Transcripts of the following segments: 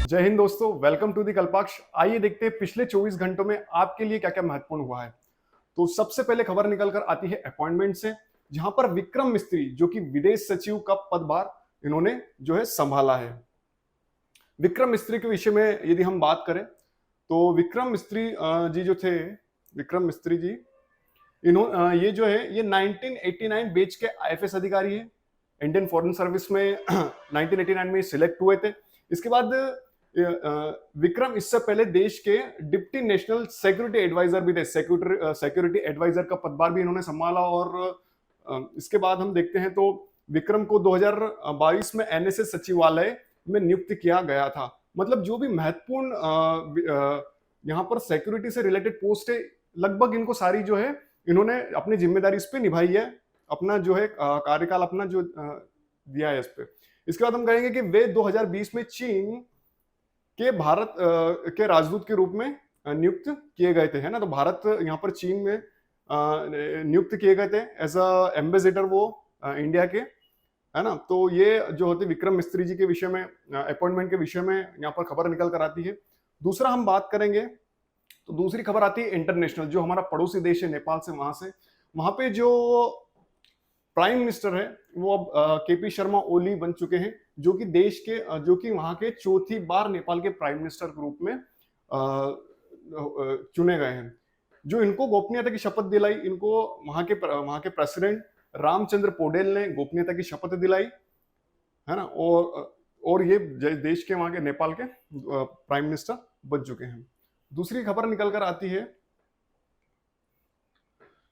जय हिंद दोस्तों, welcome to the कल्पाक्ष। आइए देखते हैं पिछले 24 घंटों में आपके लिए क्या क्या महत्वपूर्ण हुआ है। तो सबसे पहले खबर निकल कर आती है अपॉइंटमेंट से, जहां पर विक्रम मिस्त्री जो कि विदेश सचिव का पदभार इन्होंने जो है संभाला है। विक्रम मिस्त्री के विषय में यदि हम बात करें तो विक्रम मिस्त्री जी जो थे, विक्रम मिस्त्री जी ये जो है ये 1989 बैच के आईएफएस अधिकारी है। इंडियन फॉरेन सर्विस में 1989 में सिलेक्ट हुए थे। इसके बाद विक्रम इससे पहले देश के डिप्टी नेशनल सिक्योरिटी एडवाइजर भी थे। सिक्योरिटी एडवाइजर का पदभार भी इन्होंने संभाला। और इसके बाद हम देखते हैं तो विक्रम को 2022 में एनएसएस सचिवालय में नियुक्त किया गया था। मतलब जो भी महत्वपूर्ण यहाँ पर सिक्योरिटी से रिलेटेड पोस्ट है, लगभग इनको सारी जो है इन्होंने अपनी जिम्मेदारी इस पे निभाई है, अपना जो है कार्यकाल अपना जो दिया है इस पे। इसके बाद हम कहेंगे कि वे 2020 में चीन के भारत के राजदूत के रूप में नियुक्त किए गए थे, है ना। तो भारत यहाँ पर चीन में नियुक्त किए गए थे एज अ एम्बेसडर वो इंडिया के, है ना। तो ये जो होते विक्रम मिस्त्री जी के विषय में, अपॉइंटमेंट के विषय में यहाँ पर खबर निकल कर आती है। दूसरा हम बात करेंगे तो दूसरी खबर आती है इंटरनेशनल, जो हमारा पड़ोसी देश है नेपाल से, वहां पे जो प्राइम मिनिस्टर है वो अब केपी शर्मा ओली बन चुके हैं, जो कि देश के जो कि वहां के चौथी बार नेपाल के प्राइम मिनिस्टर के रूप में चुने गए हैं। जो इनको गोपनीयता की शपथ दिलाई, इनको वहां के प्रेसिडेंट रामचंद्र पौडेल ने गोपनीयता की शपथ दिलाई, है ना। और ये देश के वहां के नेपाल के प्राइम मिनिस्टर बन चुके हैं। दूसरी खबर निकल कर आती है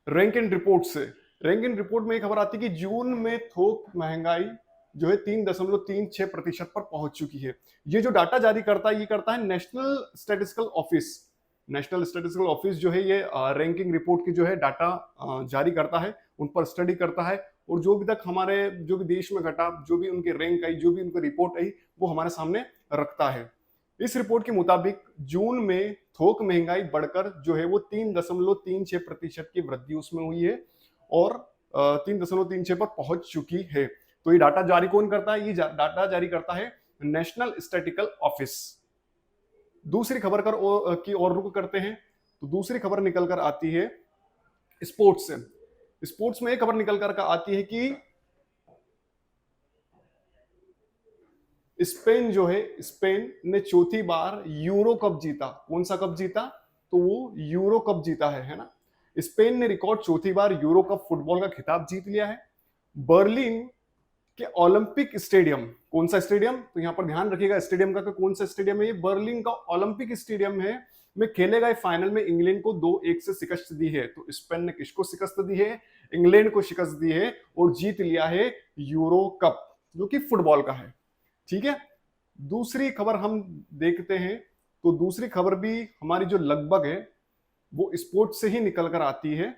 रैंक एंड रिपोर्ट से। रैंक एंड रिपोर्ट में एक खबर आती है कि जून में थोक महंगाई जो है 3.36% पर पहुंच चुकी है। ये जो डाटा जारी करता है, ये करता है national statistical office. National statistical office जो है ये रैंकिंग रिपोर्ट की जो है डाटा जारी करता है, उन पर स्टडी करता है, और जो भी तक हमारे जो भी देश में घटा, जो भी उनकी रैंक आई, जो भी उनकी रिपोर्ट आई, वो हमारे सामने रखता है। इस रिपोर्ट के मुताबिक जून में थोक महंगाई बढ़कर जो है वो 3.36% की वृद्धि उसमें हुई है, और 3.36 पर पहुंच चुकी है। तो ये डाटा जारी कौन करता है? ये डाटा जारी करता है नेशनल स्टैटिस्टिकल ऑफिस। दूसरी खबर की ओर रुख करते हैं तो दूसरी खबर निकल कर आती है स्पोर्ट्स से। स्पोर्ट्स में एक खबर निकल कर आती है कि स्पेन जो है, स्पेन ने चौथी बार यूरो कप जीता। कौन सा कप जीता? तो वो यूरो कप जीता है ना। स्पेन ने रिकॉर्ड चौथी बार यूरो कप फुटबॉल का खिताब जीत लिया है। बर्लिन के ओलंपिक स्टेडियम, कौन सा स्टेडियम? तो यहां पर ध्यान रखिएगा स्टेडियम का, कौन सा स्टेडियम है ये? बर्लिन का ओलंपिक स्टेडियम है में खेले गए फाइनल में इंग्लैंड को 2-1 से शिकस्त दी है। तो स्पेन ने किसको शिकस्त दी है? इंग्लैंड को शिकस्त दी है, और जीत लिया है यूरो कप, जो कि फुटबॉल का है। ठीक है। दूसरी खबर हम देखते हैं तो दूसरी खबर भी हमारी जो लगभग है वो स्पोर्ट्स से ही निकल कर आती है।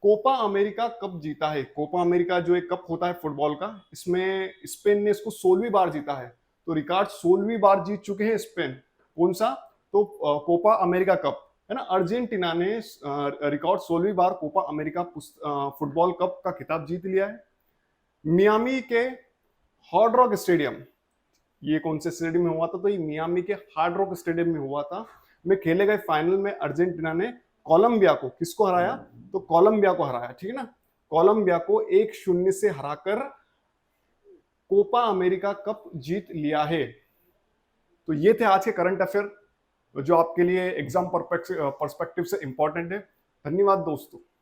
कोपा अमेरिका कप जीता है। कोपा अमेरिका जो एक कप होता है फुटबॉल का, इसमें स्पेन ने इसको 16वीं बार जीता है। तो रिकॉर्ड 16वीं बार जीत चुके हैं स्पेन। कौन सा? तो कोपा अमेरिका कप, है ना। अर्जेंटीना ने रिकॉर्ड 16वीं बार कोपा अमेरिका फुटबॉल कप का खिताब जीत लिया है। मियामी के हार्ड रॉक स्टेडियम, ये कौन से स्टेडियम में हुआ था? तो ये मियामी के हार्ड रॉक स्टेडियम में हुआ था। में खेले गए फाइनल में अर्जेंटीना ने कोलंबिया को, किसको हराया? तो कोलंबिया को हराया, ठीक है ना। कोलंबिया को 1-0 से हराकर कोपा अमेरिका कप जीत लिया है। तो ये थे आज के करंट अफेयर जो आपके लिए एग्जाम पर्सपेक्टिव से इंपॉर्टेंट है। धन्यवाद दोस्तों।